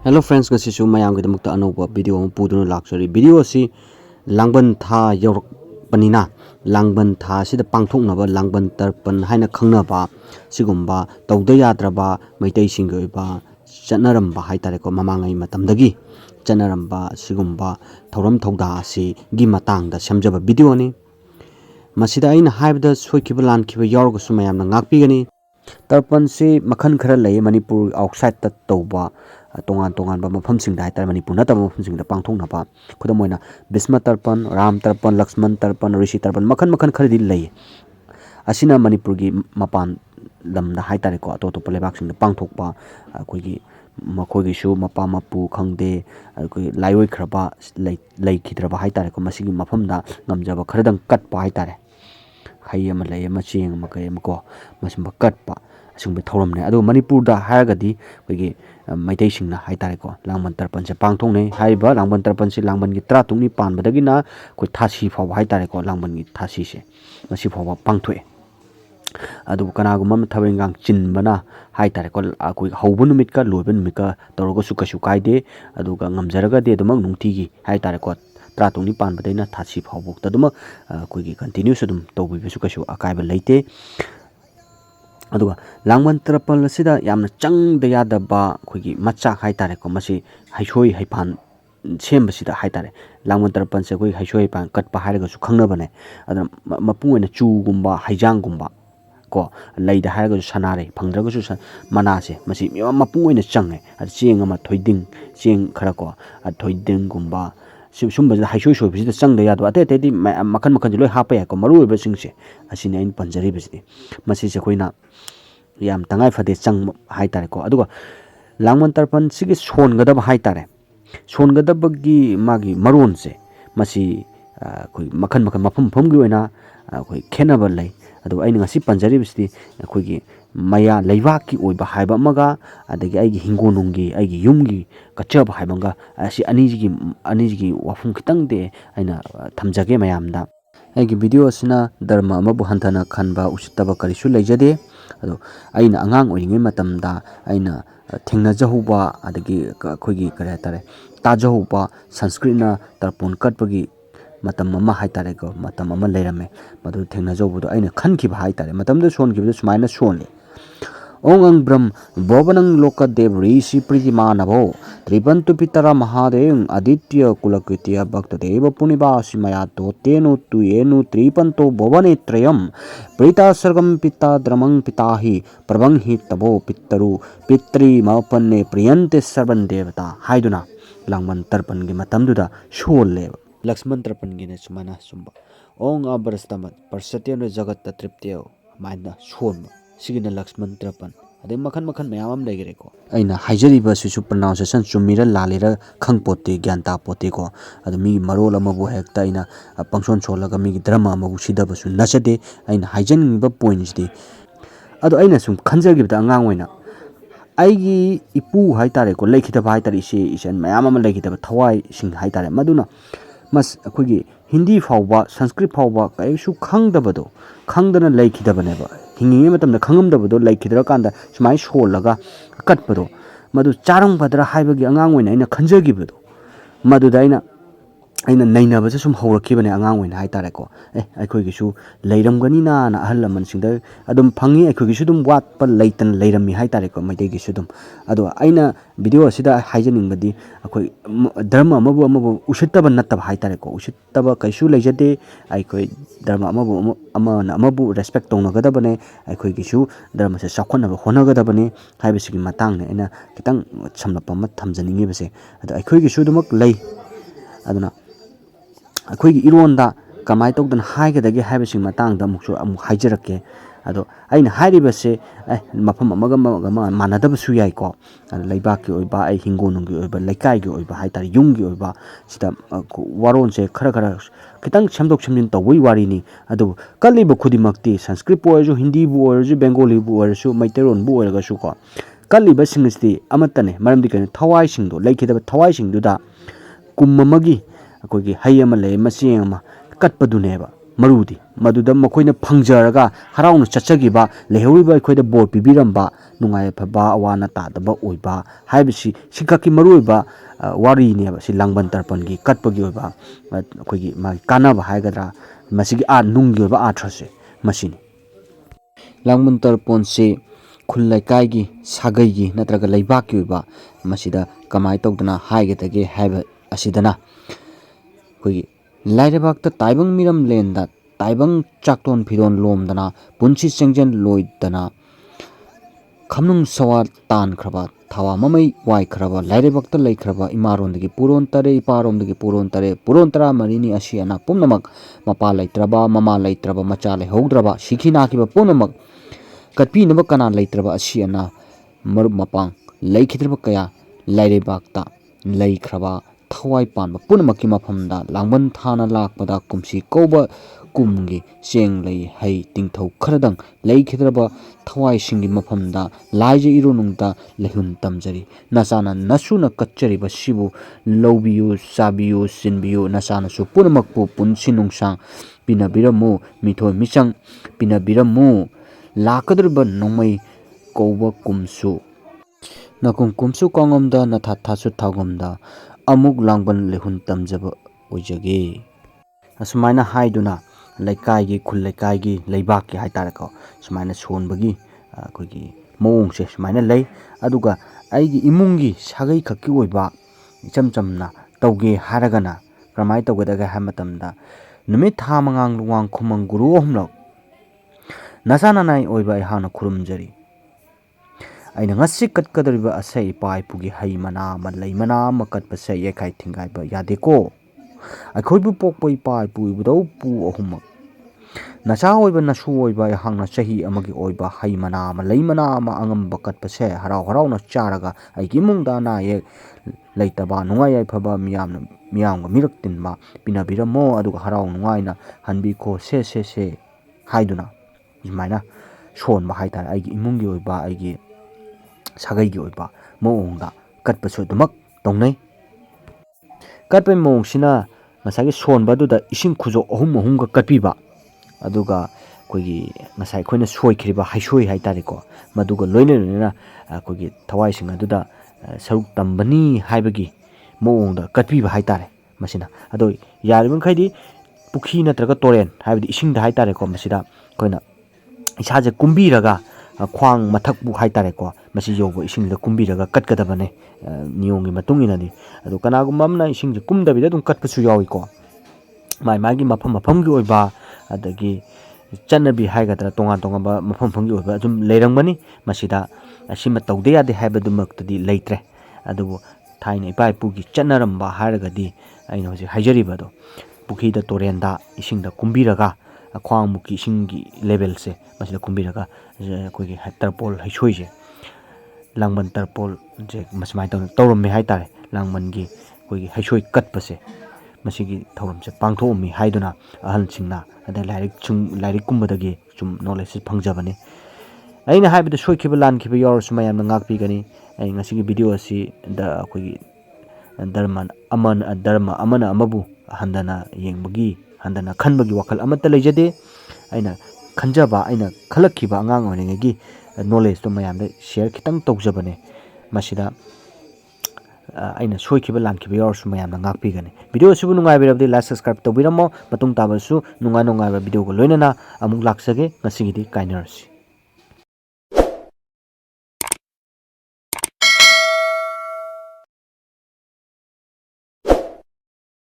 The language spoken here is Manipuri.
Hello friends, ngasisu mayam gidamukta anoba video ang puduna laksari video si langban tha yorok panina langban tha sida pangthoknaba langban tarpan haina khangnaba sigumba tawda yadraba maitai singoi ba chanaramba haitare ko mamangai matamdagi chanaramba sigumba thoram thawda si gi matangda samjaba video ni masida aina haibda soikiba lankiba yorgo sumayamna ngakpigani tarpan si makhan khara lay manipur outside ta tawba tongan ba mafam sing da tar manipur na ta mafam sing da pangthong na ba khudam moina bisma tarpan ram tarpan lakshman tarpan rishi tarpan makhan khari di lay asina manipur gi mapan lam da hai tare ko to lebak sing da pangthok ba koi gi makoi gi shu mapa mapu khangde koi laioi khraba lay khidraba hai tare ko masigi mafam da ngamjaba khradang kat pa hai tare hai ama lay ama ching ama kai ama ko masimba kat pa asungbe thoram ne adu manipur da haragadi koi gi maitai singna haitare ko langban tarpan se pangthong nei haiba langban tarpan se langban gi tra tungni pan badagi na koi thasi phaw haitare ko langban gi thasi se masi phaw pangthoe adu kana gu mam thabengang chinbana haitare ko koi haubu numit ka loiba numit ka torogo su kasu kaide adu ga ngamjaraga de dumang nungti gi haitare ko tra tungni pan badaina thasi phaw bok ta duma koi gi continuous dum tobi besu kasu akaiba leite aduga langban tarpan sida yamna chang da yadaba khogi macha haitare ko masi haisoi haipan sem basida haitare langban tarpan se koi haisoi pan kat pa hairaga su khangna bane adam mapung ena chu gumba haijang gumba ko leida hairaga su sanare phangdraga su mana se masi mapung ena change ad cheng ama thoiding cheng khara ko ad thoiding gumba sumba haisoi soi bisida chang da yadu ate ate di makhan loi hapa ya ko maru be singse asini ain panjari bisidi masi se koina yam tangai fade chang haitare ko aduga langban tarpan sigi son gadab haitare son gadab gi magi maron se masi koi makhan mafam gi oina koi khenaba lay adu aina ngasi panjari bisdi koi gi maya leiwa ki oiba haiba maga adagi aigi hingonunggi aigi yumgi kachab haibanga asi aniji wafum kitang de aina thamjage mayamda aigi video asina dharma amabu hantana khanba usittaba karisu leijade ado aina angang oinge matamda aina thengna jahuba adagi khoigi kare tare ta jahuba sanskrit na tarpon katpagi matam ama haitare ko matam ama leirame madu thengna jahubu aina khankiba haitare matamda sonkiba sumaina sonli Ongang Bram Bobanang Loka Dev Rishi Pridimanavo Tribantu Pitara Mahadev Aditya Kulakritya Bhakta Deva Punibasi Mayato Tenu Tuyenu Tripanto Bobane Trayam Prita Sargam Pita Dramang Pitahi Prabanghi Tabo Pittaru Pitri Mapanne Priyante Sarvan Devata Haiduna Langman Tarpan Gimatamduda Shole Laxman Tarpan Gine Sumana Sumba Ong Abarastamat Parsatian Jagat Tripteo Maina Shon Sigina Laxman Trapan ade makhan mayam legere ko aina haijari ba su pronunciation chumira lalira khangpote gyanta pote ko adu mi marol ama bu hekta aina pangson cholaga mi drama ama bu sida ba su nasade aina haijan ba points di adu aina sum khanjagi ba angang oina aigi ipu haitare ko lekhita ba haitare isen mayam ama lekhita ba thawai sing haitare maduna mas akogi hindi phawba sanskrit phawba kaisu khangdabado khangdana lekhidabane ba hingi matamda khangamdabado lekhidra kanda sumai sholaga katpado madu charang badra haibagi angang oina aina khanjagibado madu daina aina naina ba sum hawrakibane angang oina haitare ko aikoi gisu leiramgani na ahal laman singda adum phangi aikoi gisu dum wat pa leitan leirami haitare ko maidai gisu dum ado aina video asida haijaning badi akoi dharma amabu usittaba nattaba haitare ko usittaba kaisu leijade aikoi dharma amabu respect tongnagadabane aikoi gisu dharma se sakhona ba honagadabane haibisigi matang ne aina kitang samlapa ma thamjaningi base ado aikoi gisu dumak lei aduna akoigi ironda kamai tokdan haigedagi haibising matangda muksu amu haijarake ado aina hairibase mafam amaga manadaba su yai ko leibaki oiba ai hingonungi oiba leikai gi oiba haitari yumgi oiba sida waron se khara kitang chamdok chamjin tawui wari ni ado kaliba khudimakti sanskrit bu oiru hindi bu oiru bengali bu oiru maiteron bu oiru su ko kaliba singsti amatane maramdi kan thawai singdo leikidaba thawai singduda kummamagi akogi hay ama le masing ama katpaduneba ꯃꯔꯨꯗꯤ ꯃꯗꯨꯗ ꯃꯈꯣꯏꯅ ꯐꯪꯖꯔꯒ ꯍꯔꯥꯎꯅ ꯆꯠꯆꯈꯤꯕ ꯂꯩꯍꯧꯔꯤꯕ ꯑꯩꯈꯣꯏꯗ ꯕꯣꯔ ꯄꯤꯕꯤꯔꯝꯕ ꯅꯨꯡꯉꯥꯏ ꯌꯥꯏꯐꯕ ꯑꯋꯥ ꯑꯅꯥ ꯇꯥꯗꯕ ꯑꯣꯏꯕ ꯍꯥꯏꯕꯁꯤ ꯁꯤꯈꯛꯀꯤ ꯃꯔꯨꯑꯣꯏꯕ ꯋꯥꯔꯤꯅꯦꯕ ꯁꯤ ꯂꯥꯡꯕꯟ ꯇꯔꯄꯟꯒꯤ ꯀꯠꯄꯒꯤ ꯑꯣꯏꯕ ꯑꯩꯈꯣꯏꯒꯤ ꯃꯥꯒꯤ ꯀꯥꯟꯅꯕ ꯍꯥꯏꯒꯗ꯭ꯔꯥ ꯃꯁꯤꯒꯤ ꯅꯨꯡꯒꯤ ꯑꯣꯏꯕ ꯑꯥꯔꯊꯁꯦ ꯃꯁꯤꯅꯤ ꯂꯥꯡꯕꯟ ꯇꯔꯄꯣꯟꯁꯤ ꯈꯨꯜ ꯂꯩꯀꯥꯏꯒꯤ ꯁꯥꯒꯩꯒꯤ ꯅꯠꯇ꯭ꯔꯒ ꯂꯩꯕꯥꯛꯀꯤ ꯑꯣꯏꯕ ꯃꯁꯤꯗ ꯀꯃꯥꯏꯅ ꯇꯧꯗꯅ ꯍꯥꯏꯒꯗꯒꯦ ꯍꯥꯏꯕ ꯑꯁꯤꯗꯅ ꯑꯩꯈꯣꯏꯒꯤ ꯂꯥꯏꯔꯩꯕꯥꯛꯇ ꯇꯥꯏꯕꯪ ꯃꯤꯔꯝꯂꯦꯟꯗ ꯇꯥꯏꯕꯪ ꯆꯥꯛꯇꯣꯟ ꯐꯤꯔꯣꯟ ꯂꯣꯝꯗꯅ ꯄꯨꯟꯁꯤ ꯆꯦꯡꯖꯦꯜ ꯂꯣꯏꯗꯅ ꯈꯝꯅꯨꯡ ꯁꯋꯥ ꯇꯥꯟꯈ꯭ꯔꯕ ꯊꯋꯥ ꯃꯃꯩ ꯋꯥꯏꯈ꯭ꯔꯕ ꯂꯥꯏꯔꯩꯕꯥꯛꯇ ꯂꯩꯈ꯭ꯔꯕ ꯏꯃꯥꯔꯣꯝꯗꯒꯤ ꯄꯨꯔꯣꯟ ꯇꯔꯦꯠ ꯏꯄꯥꯔꯣꯝꯗꯒꯤ ꯄꯨꯔꯣꯟ ꯇꯔꯦꯠ ꯄꯨꯔꯣꯟ 14ꯅꯤ ꯑꯁꯤ ꯑꯅꯥ ꯄꯨꯝꯅꯃꯛ ꯃꯄꯥ ꯂꯩꯇ꯭ꯔꯕ ꯃꯃꯥ ꯂꯩꯇ꯭ꯔꯕ ꯃꯆꯥ ꯂꯩꯍꯧꯗ꯭ꯔꯕ ꯁꯤꯈꯤ ꯅꯥꯈꯤꯕ ꯄꯨꯝꯅꯃꯛ ꯀꯠꯄꯤꯅꯕ ꯀꯅꯥ ꯂꯩꯇ꯭ꯔꯕ ꯑꯁꯤ ꯑꯅꯥ ꯃꯔꯨꯞ ꯃꯄꯥꯡ ꯂꯩꯈꯤꯗ꯭ꯔꯕ ꯀꯌꯥ ꯂꯥꯏꯔꯩꯕꯥꯛꯇ ꯂꯩꯈ꯭ꯔꯕ ꯊꯋꯥꯏ ꯄꯥꯟꯕ ꯄꯨꯝꯅꯃꯛꯀꯤ ꯃꯐꯝꯗ ꯂꯥꯡꯕꯟ ꯊꯥꯅ ꯂꯥꯛꯄꯗ ꯀꯨꯝꯁꯤ ꯀꯧꯕ ꯀꯨꯝꯒꯤ ꯆꯦꯡ ꯂꯩ ꯍꯩ ꯇꯤꯡꯊꯧ ꯈꯔꯗꯪ ꯂꯩꯈꯤꯗ꯭ꯔꯕ ꯊꯋꯥꯏꯁꯤꯡꯒꯤ ꯃꯐꯝꯗ ꯂꯥꯏꯖ ꯏꯔꯣꯅꯨꯡꯗ ꯂꯩꯍꯨꯟ ꯇꯝꯖꯔꯤ ꯅꯆꯥꯅ ꯅꯁꯨꯅ ꯀꯠꯆꯔꯤꯕ ꯁꯤꯕꯨ ꯂꯧꯕꯤꯌꯨ ꯆꯥꯕꯤꯌꯨ ꯆꯤꯟꯕꯤꯌꯨ ꯅꯆꯥꯅꯁꯨ ꯄꯨꯝꯅꯃꯛꯄꯨ ꯄꯨꯟꯁꯤ ꯅꯨꯡꯁꯥꯡ ꯄꯤꯅꯕꯤꯔꯝꯃꯨ ꯃꯤꯊꯣꯏ ꯃꯤꯆꯪ ꯄꯤꯅꯕꯤꯔꯝꯃꯨ ꯂꯥꯛꯀꯗꯧꯔꯤꯕ ꯅꯣꯡꯃꯩ ꯀꯧꯕ ꯀꯨꯝꯁꯨ ꯅꯀꯨꯝ ꯀꯨꯝꯁꯨ ꯀꯥꯡꯉꯝꯗ ꯅꯊꯥ ꯊꯥꯁꯨ ꯊꯥꯎꯉꯝꯗ ꯑꯃꯨꯛ ꯂꯥꯡꯕꯟ ꯂꯩꯍꯨꯟ ꯇꯝꯖꯕ ꯑꯣꯏꯖꯒꯦ ꯑꯁꯨꯃꯥꯏꯅ ꯍꯥꯏꯗꯨꯅ ꯂꯩꯀꯥꯏꯒꯤ ꯈꯨꯜ ꯂꯩꯀꯥꯏꯒꯤ ꯂꯩꯕꯥꯛꯀꯤ ꯍꯥꯏꯇꯥꯔꯦꯀꯣ ꯁꯨꯃꯥꯏꯅ ꯁꯣꯟꯕꯒꯤ ꯑꯩꯈꯣꯏꯒꯤ ꯃꯑꯣꯡꯁꯦ ꯁꯨꯃꯥꯏꯅ ꯂꯩ ꯑꯗꯨꯒ ꯑꯩꯒꯤ ꯏꯃꯨꯡꯒꯤ ꯁꯥꯒꯩ ꯈꯛꯀꯤ ꯑꯣꯏꯕ ꯏꯆꯝ ꯆꯝꯅ ꯇꯧꯒꯦ ꯍꯥꯏꯔꯒꯅ ꯀꯔꯝꯍꯥꯏꯅ ꯇꯧꯒꯗꯒꯦ ꯍꯥꯏꯕ ꯃꯇꯝꯗ ꯅꯨꯃꯤꯠ ꯊꯥ ꯃꯉꯥꯡ ꯂꯨꯋꯥꯡ ꯈꯨꯃꯪ ꯒꯨꯔꯨ ꯑꯍꯨꯝꯂꯛ ꯅꯆꯥ ꯅꯅꯥꯏ ꯑꯣꯏꯕ ꯑꯩꯍꯥꯛꯅ ꯈꯨꯔꯨꯝꯖꯔꯤ ꯑꯩꯅ ꯉꯁꯤ ꯀꯠꯀꯗꯧꯔꯤꯕ ꯑꯁꯦ ꯏꯄꯥ ꯏꯄꯨꯒꯤ ꯍꯩ ꯃꯅꯥ ꯑꯃ ꯂꯩ ꯃꯅꯥ ꯑꯃ ꯀꯠꯄꯁꯦ ꯌꯩꯈꯥꯏ ꯊꯤꯡꯒꯥꯏꯕ ꯌꯥꯗꯦꯀꯣ ꯑꯩꯈꯣꯏꯕꯨ ꯄꯣꯛꯄ ꯏꯄꯥ ꯏꯄꯨ ꯏꯕꯨꯙꯧ ꯄꯨ ꯑꯍꯨꯝꯃꯛ ꯅꯆꯥ ꯑꯣꯏꯕ ꯅꯁꯨ ꯑꯣꯏꯕ ꯑꯩꯍꯥꯛꯅ ꯆꯍꯤ ꯑꯃꯒꯤ ꯑꯣꯏꯕ ꯍꯩ ꯃꯅꯥ ꯑꯃ ꯂꯩ ꯃꯅꯥ ꯑꯃ ꯑꯉꯝꯕ ꯀꯠꯄꯁꯦ ꯍꯔꯥꯎ ꯍꯔꯥꯎꯅ ꯆꯥꯔꯒ ꯑꯩꯒꯤ ꯏꯃꯨꯡꯗ ꯑꯅꯥ ꯑꯌꯦꯛ ꯂꯩꯇꯕ ꯅꯨꯡꯉꯥꯏ ꯌꯥꯏꯐꯕ ꯃꯤꯌꯥꯝꯒ ꯃꯤꯔꯛ ꯇꯤꯟꯕ ꯄꯤꯅꯕꯤꯔꯝꯃꯣ ꯑꯗꯨꯒ ꯍꯔꯥꯎ ꯅꯨꯡꯉꯥꯏꯅ ꯍꯟꯕꯤꯈꯣ ꯁꯦ ꯍꯥꯏꯗꯨꯅ ꯁꯨꯃꯥꯏꯅ ꯁꯣꯟꯕ ꯍꯥꯏꯇꯥꯔꯦ ꯑꯩꯒꯤ ꯏꯃꯨꯡꯒꯤ ꯑꯣꯏꯕ ꯑꯩꯒꯤ ꯁꯥꯒꯩꯒꯤ ꯑꯣꯏꯕ ꯃꯑꯣꯡꯗ ꯀꯠꯄꯁꯨ ꯑꯗꯨꯃꯛ ꯇꯧꯅꯩ ꯀꯠꯄꯒꯤ ꯃꯑꯣꯡꯁꯤꯅ ꯉꯁꯥꯏꯒꯤ ꯁꯣꯟꯕ ꯑꯗꯨꯗ ꯏꯁꯤꯡ ꯈꯨꯖꯣꯛ ꯑꯍꯨꯝꯒ ꯀꯠꯄꯤꯕ ꯑꯗꯨꯒ ꯑꯩꯈꯣꯏꯒꯤ ꯉꯁꯥꯏ ꯑꯩꯈꯣꯏꯅ ꯁꯣꯏꯈ꯭ꯔꯤꯕ ꯍꯩꯁꯣꯏ ꯍꯥꯏꯇꯥꯔꯦꯀꯣ ꯃꯗꯨꯒ ꯂꯣꯏꯅꯅ ꯑꯩꯈꯣꯏꯒꯤ ꯊꯋꯥꯏꯁꯤꯡ ꯑꯗꯨꯗ ꯁꯔꯨꯛ ꯇꯝꯕꯅꯤ ꯍꯥꯏꯕꯒꯤ ꯃꯑꯣꯡꯗ ꯀꯠꯄꯤꯕ ꯍꯥꯏꯇꯥꯔꯦ ꯃꯁꯤꯅ ꯑꯗꯣ ꯌꯥꯔꯤꯕꯃꯈꯩꯗꯤ ꯄꯨꯈ꯭ꯔꯤ ꯅꯠꯇ꯭ꯔꯒ ꯇꯣꯔꯦꯟ ꯍꯥꯏꯕꯗꯤ ꯏꯁꯤꯡꯗ ꯍꯥꯏꯇꯥꯔꯦꯀꯣ ꯃꯁꯤꯗ ꯑꯩꯈꯣꯏꯅ ꯏꯁꯥꯁꯦ ꯀꯨꯝꯕꯤꯔꯒ ꯈ꯭ꯋꯥꯡ ꯃꯊꯛꯄꯨ ꯍꯥꯏꯇꯥꯔꯦꯀꯣ ꯃꯁꯤ ꯌꯧꯕ ꯏꯁꯤꯡꯗ ꯀꯨꯝꯕꯤꯔꯒ ꯀꯠꯀꯗꯕꯅꯦ ꯅꯤꯌꯣꯝꯒꯤ ꯃꯇꯨꯡ ꯏꯟꯅꯗꯤ ꯑꯗꯣ ꯀꯅꯥꯒꯨꯝꯕ ꯑꯃꯅ ꯏꯁꯤꯡꯁꯦ ꯀꯨꯝꯗꯕꯤꯗ ꯑꯗꯨꯝ ꯀꯠꯄꯁꯨ ꯌꯥꯎꯏꯀꯣ ꯃꯥꯒꯤ ꯃꯐꯝꯒꯤ ꯑꯣꯏꯕ ꯑꯗꯒꯤ ꯆꯠꯅꯕꯤ ꯍꯥꯏꯒꯗ꯭ꯔꯥ ꯇꯣꯉꯥꯟ ꯇꯣꯉꯥꯟꯕ ꯃꯐꯝꯒꯤ ꯑꯣꯏꯕ ꯑꯗꯨꯝ ꯂꯩꯔꯝꯒꯅꯤ ꯃꯁꯤꯗ ꯑꯁꯤꯃ ꯇꯧꯗ ꯌꯥꯗꯦ ꯍꯥꯏꯕꯗꯨꯃꯛꯇꯗꯤ ꯂꯩꯇ꯭ꯔꯦ ꯑꯗꯨꯕꯨ ꯊꯥꯏꯅ ꯏꯄꯥ ꯏꯄꯨꯒꯤ ꯆꯠꯅꯔꯝꯕ ꯍꯥꯏꯔꯒꯗꯤ ꯑꯩꯅ ꯍꯧꯖꯤꯛ ꯍꯥꯏꯖꯔꯤꯕꯗꯣ ꯄꯨꯈ꯭ꯔꯤꯗ ꯇꯣꯔꯦꯟꯗ ꯏꯁꯤꯡꯗ ꯀꯨꯝꯕꯤꯔꯒ ꯈ꯭ꯋꯥꯡꯃꯨꯛꯀꯤ ꯏꯁꯤꯡꯒꯤ ꯂꯦꯚꯦꯜꯁꯦ ꯃꯁꯤꯗ ꯀꯨꯝꯕꯤꯔꯒ ꯑꯩꯈꯣꯏꯒꯤ ꯇꯔꯄꯣꯜ ꯍꯩꯁꯣꯏꯁꯦ ꯂꯥꯡꯕꯟ ꯇꯔꯄꯣꯜꯁꯦ ꯁꯨꯃꯥꯏꯅ ꯇꯧꯔꯝꯃꯦ ꯍꯥꯏꯇꯥꯔꯦ ꯂꯥꯡꯕꯟꯒꯤ ꯑꯩꯈꯣꯏꯒꯤ ꯍꯩꯁꯣꯏ ꯀꯠꯄꯁꯦ ꯃꯁꯤꯒꯤ ꯊꯧꯔꯝꯁꯦ ꯄꯥꯡꯊꯣꯛꯑꯝꯃꯤ ꯍꯥꯏꯗꯨꯅ ꯑꯍꯜꯁꯤꯡꯅ ꯑꯗꯩ ꯂꯥꯏꯔꯤꯛꯀꯨꯝꯕꯗꯒꯤ ꯁꯨꯝ ꯅꯣꯂꯦꯖꯁꯤ ꯐꯪꯖꯕꯅꯤ ꯑꯩꯅ ꯍꯥꯏꯕꯗ ꯁꯣꯏꯈꯤꯕ ꯂꯥꯟꯈꯤꯕ ꯌꯥꯎꯔꯁꯨ ꯃꯌꯥꯝꯅ ꯉꯥꯛꯄꯤꯒꯅꯤ ꯑꯩ ꯉꯁꯤꯒꯤ ꯚꯤꯗꯤꯑꯣ ꯑꯁꯤꯗ ꯑꯩꯈꯣꯏꯒꯤ ꯙꯔꯃ ꯑꯃꯅ ꯑꯃꯕꯨ ꯍꯟꯊꯅ ꯌꯦꯡꯕꯒꯤ ꯍꯟꯊꯅ ꯈꯟꯕꯒꯤ ꯋꯥꯈꯜ ꯑꯃꯠꯇ ꯂꯩꯖꯗꯦ ꯑꯩꯅ ꯈꯟꯖꯕ ꯑꯩꯅ ꯈꯜꯂꯛꯈꯤꯕ ꯑꯉꯥꯡ ꯑꯣꯏꯔꯤꯉꯩꯒꯤ ꯅꯣꯂꯦꯖꯇꯣ ꯃꯌꯥꯝꯗ ꯁꯤꯌꯔ ꯈꯤꯇꯪ ꯇꯧꯖꯕꯅꯦ ꯃꯁꯤꯗ ꯑꯩꯅ ꯁꯣꯏꯈꯤꯕ ꯂꯥꯟꯈꯤꯕ ꯌꯥꯎꯔꯁꯨ ꯃꯌꯥꯝꯅ ꯉꯥꯛꯄꯤꯒꯅꯤ ꯚꯤꯗꯤꯑꯣ ꯑꯁꯤꯕꯨ ꯅꯨꯡꯉꯥꯏꯕꯤꯔꯕꯗꯤ ꯂꯥꯏꯛ ꯁꯕꯁꯀ꯭ꯔꯥꯏꯕ ꯇꯧꯕꯤꯔꯝꯃꯣ ꯃꯇꯨꯡ ꯇꯥꯕꯁꯨ ꯅꯨꯡꯉꯥꯏꯕ ꯚꯤꯗꯤꯑꯣꯒ ꯂꯣꯏꯅꯅ ꯑꯃꯨꯛ ꯂꯥꯛꯆꯒꯦ ꯉꯁꯤꯒꯤꯗꯤ ꯀꯥꯏꯅꯔꯁꯤ